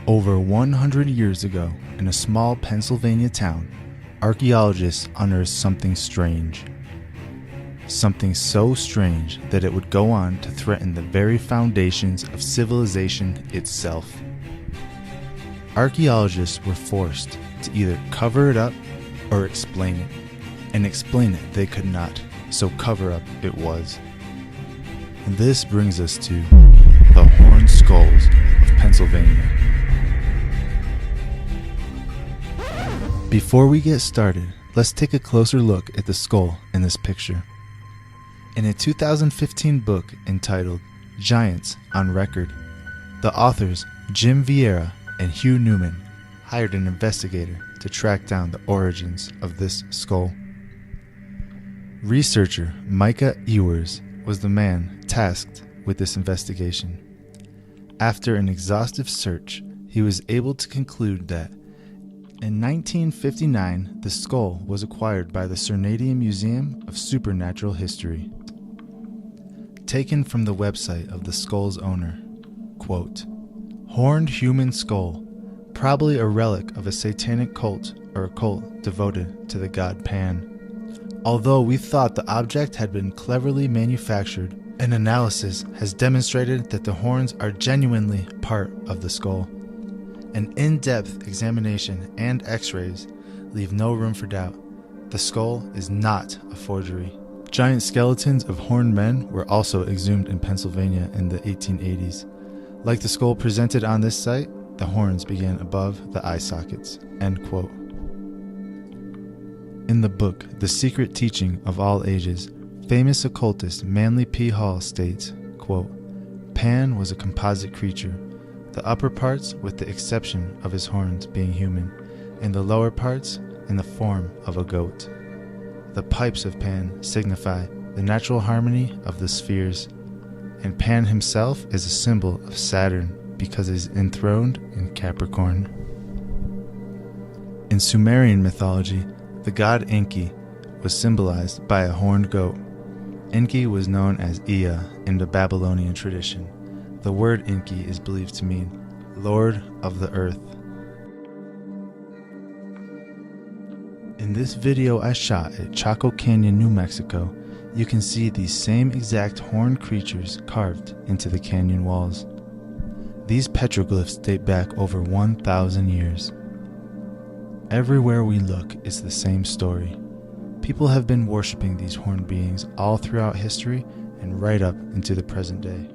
Over 100 years ago, in a small Pennsylvania town, archaeologists unearthed something strange. Something so strange that it would go on to threaten the very foundations of civilization itself. Archaeologists were forced to either cover it up or explain it. And explain it they could not, so cover up it was. And this brings us to the horned skulls of Pennsylvania. Before we get started, let's take a closer look at the skull in this picture. In a 2015 book entitled Giants on Record, the authors Jim Vieira and Hugh Newman hired an investigator to track down the origins of this skull. Researcher Micah Ewers was the man tasked with this investigation. After an exhaustive search, he was able to conclude that in 1959, the skull was acquired by the Canadian Museum of Supernatural History. Taken from the website of the skull's owner, quote, "Horned human skull, probably a relic of a satanic cult or a cult devoted to the god Pan. Although we thought the object had been cleverly manufactured, an analysis has demonstrated that the horns are genuinely part of the skull. An in-depth examination and x-rays leave no room for doubt. The skull is not a forgery." Giant skeletons of horned men were also exhumed in Pennsylvania in the 1880s. Like the skull presented on this site, the horns began above the eye sockets. End quote. In the book, The Secret Teaching of All Ages, famous occultist Manly P. Hall states, quote, "Pan was a composite creature, the upper parts with the exception of his horns being human, and the lower parts in the form of a goat. The pipes of Pan signify the natural harmony of the spheres, and Pan himself is a symbol of Saturn because he is enthroned in Capricorn." In Sumerian mythology, the god Enki was symbolized by a horned goat. Enki was known as Ea in the Babylonian tradition. The word Enki is believed to mean Lord of the Earth. In this video I shot at Chaco Canyon, New Mexico, you can see these same exact horned creatures carved into the canyon walls. These petroglyphs date back over 1,000 years. Everywhere we look is the same story. People have been worshipping these horned beings all throughout history and right up into the present day.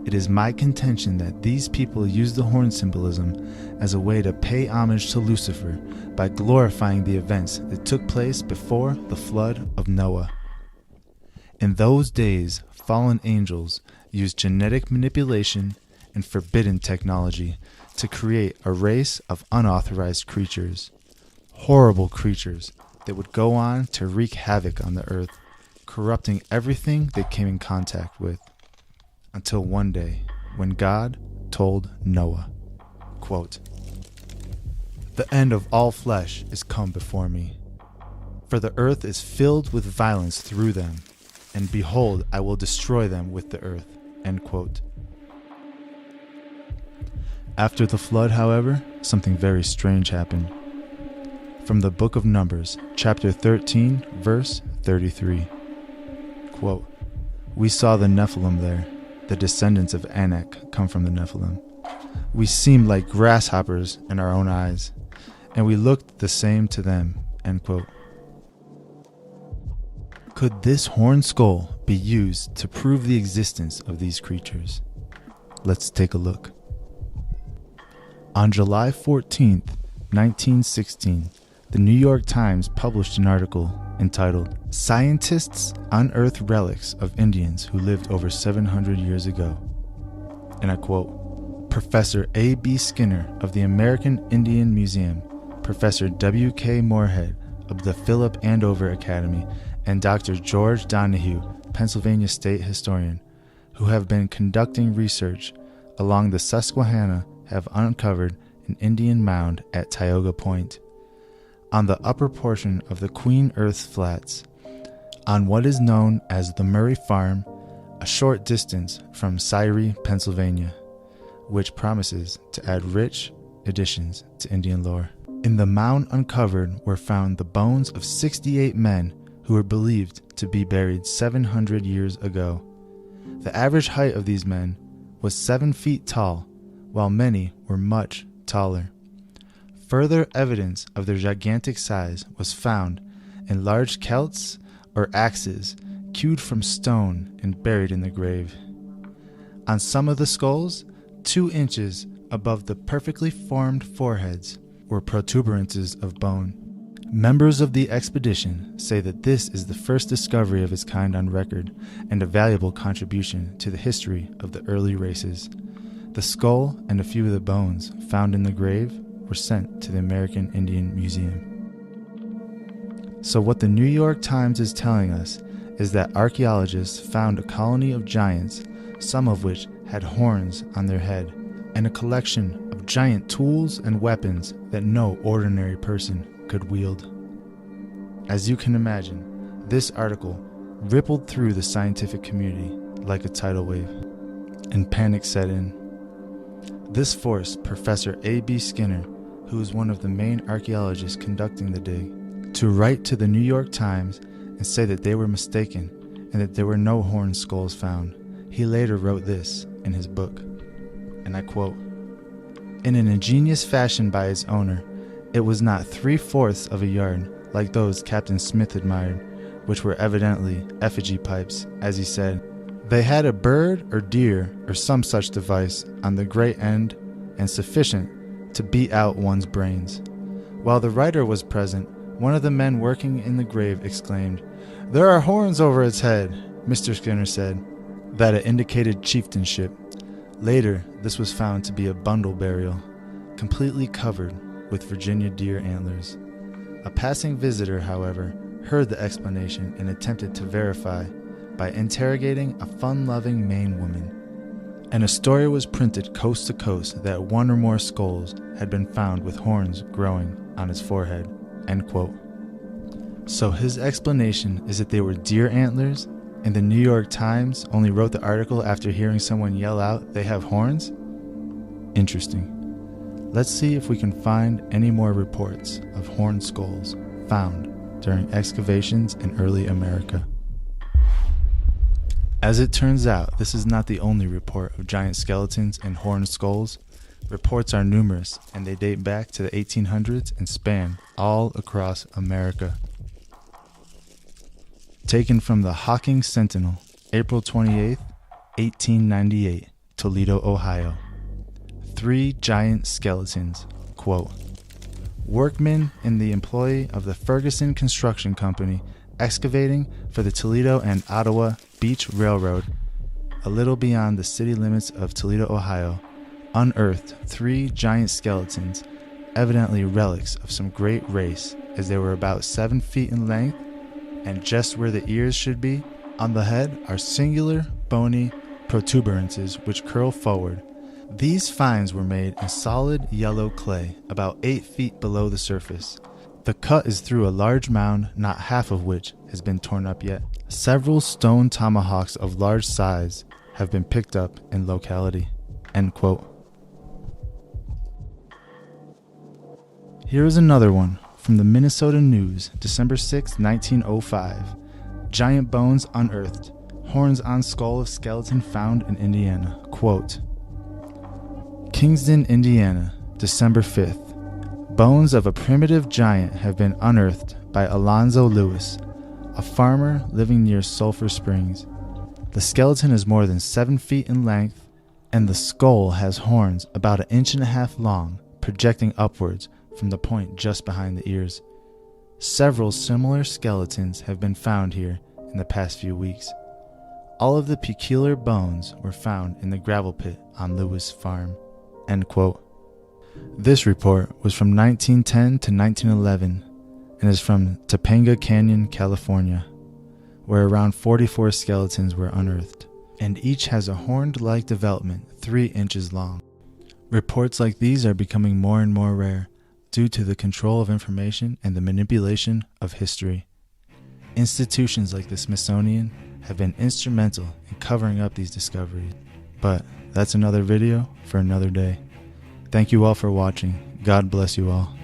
It is my contention that these people use the horn symbolism as a way to pay homage to Lucifer by glorifying the events that took place before the flood of Noah. In those days, fallen angels used genetic manipulation and forbidden technology to create a race of unauthorized creatures. Horrible creatures that would go on to wreak havoc on the earth, corrupting everything they came in contact with. Until one day, when God told Noah, quote, "The end of all flesh is come before me, for the earth is filled with violence through them, and behold, I will destroy them with the earth." End quote. After the flood, however, something very strange happened. From the book of Numbers, chapter 13, verse 33, quote, "We saw the Nephilim there. The descendants of Anak come from the Nephilim. We seemed like grasshoppers in our own eyes, and we looked the same to them." End quote. Could this horned skull be used to prove the existence of these creatures? Let's take a look. On July 14th, 1916, the New York Times published an article entitled "Scientists Unearth Relics of Indians Who Lived Over 700 Years Ago." And I quote, "Professor A.B. Skinner of the American Indian Museum, Professor W.K. Moorhead of the Philip Andover Academy, and Dr. George Donahue, Pennsylvania State Historian, who have been conducting research along the Susquehanna, have uncovered an Indian mound at Tioga Point, on the upper portion of the Queen Earth Flats, on what is known as the Murray Farm, a short distance from Syrie, Pennsylvania. which promises to add rich additions to Indian lore. In the mound uncovered were found the bones of 68 men who were believed to be buried 700 years ago. The average height of these men was 7 feet tall, while many were much taller. Further evidence of their gigantic size was found in large celts or axes hewed from stone and buried in the grave. On some of the skulls, 2 inches above the perfectly formed foreheads, were protuberances of bone. Members of the expedition say that this is the first discovery of its kind on record and a valuable contribution to the history of the early races. The skull and a few of the bones found in the grave were sent to the American Indian Museum. So what the New York Times is telling us is that archaeologists found a colony of giants, some of which had horns on their head, and a collection of giant tools and weapons that no ordinary person could wield. As you can imagine, this article rippled through the scientific community like a tidal wave, and panic set in. This forced Professor A.B. Skinner, who was one of the main archaeologists conducting the dig, to write to the New York Times and say that they were mistaken and that there were no horned skulls found. He later wrote this in his book, and I quote, "In an ingenious fashion by its owner, it was not 3/4 of a yard like those Captain Smith admired, which were evidently effigy pipes, as he said. They had a bird or deer or some such device on the great end and sufficient to beat out one's brains. While the writer was present, one of the men working in the grave exclaimed, 'There are horns over its head.' Mr. Skinner said that it indicated chieftainship. Later, this was found to be a bundle burial, completely covered with Virginia deer antlers. A passing visitor, however, heard the explanation and attempted to verify by interrogating a fun-loving Maine woman, and a story was printed coast to coast that one or more skulls had been found with horns growing on its forehead." End quote. So his explanation is that they were deer antlers, and the New York Times only wrote the article after hearing someone yell out, "They have horns"? Interesting. Let's see if we can find any more reports of horned skulls found during excavations in early America. As it turns out, this is not the only report of giant skeletons and horned skulls. Reports are numerous, and they date back to the 1800s and span all across America. Taken from the Hawking Sentinel, April 28, 1898, Toledo, Ohio. 3 giant skeletons, quote, "Workmen in the employ of the Ferguson Construction Company excavating for the Toledo and Ottawa Beach Railroad, a little beyond the city limits of Toledo, Ohio, unearthed 3 giant skeletons, evidently relics of some great race, as they were about 7 feet in length, and just where the ears should be, on the head, are singular bony protuberances which curl forward. These finds were made in solid yellow clay, about 8 feet below the surface. The cut is through a large mound, not half of which has been torn up yet. Several stone tomahawks of large size have been picked up in locality." End quote. Here is another one from the Minnesota News, December 6, 1905. Giant bones unearthed. Horns on skull of skeleton found in Indiana. Quote, "Kingston, Indiana, December 5th. Bones of a primitive giant have been unearthed by Alonzo Lewis, a farmer living near Sulphur Springs. The skeleton is more than 7 feet in length, and the skull has horns about 1.5 inches long, projecting upwards from the point just behind the ears. Several similar skeletons have been found here in the past few weeks. All of the peculiar bones were found in the gravel pit on Lewis Farm." End quote. This report was from 1910 to 1911 and is from Topanga Canyon, California, where around 44 skeletons were unearthed, and each has a horned-like development 3 inches long. Reports like these are becoming more and more rare due to the control of information and the manipulation of history. Institutions like the Smithsonian have been instrumental in covering up these discoveries, but that's another video for another day. Thank you all for watching. God bless you all.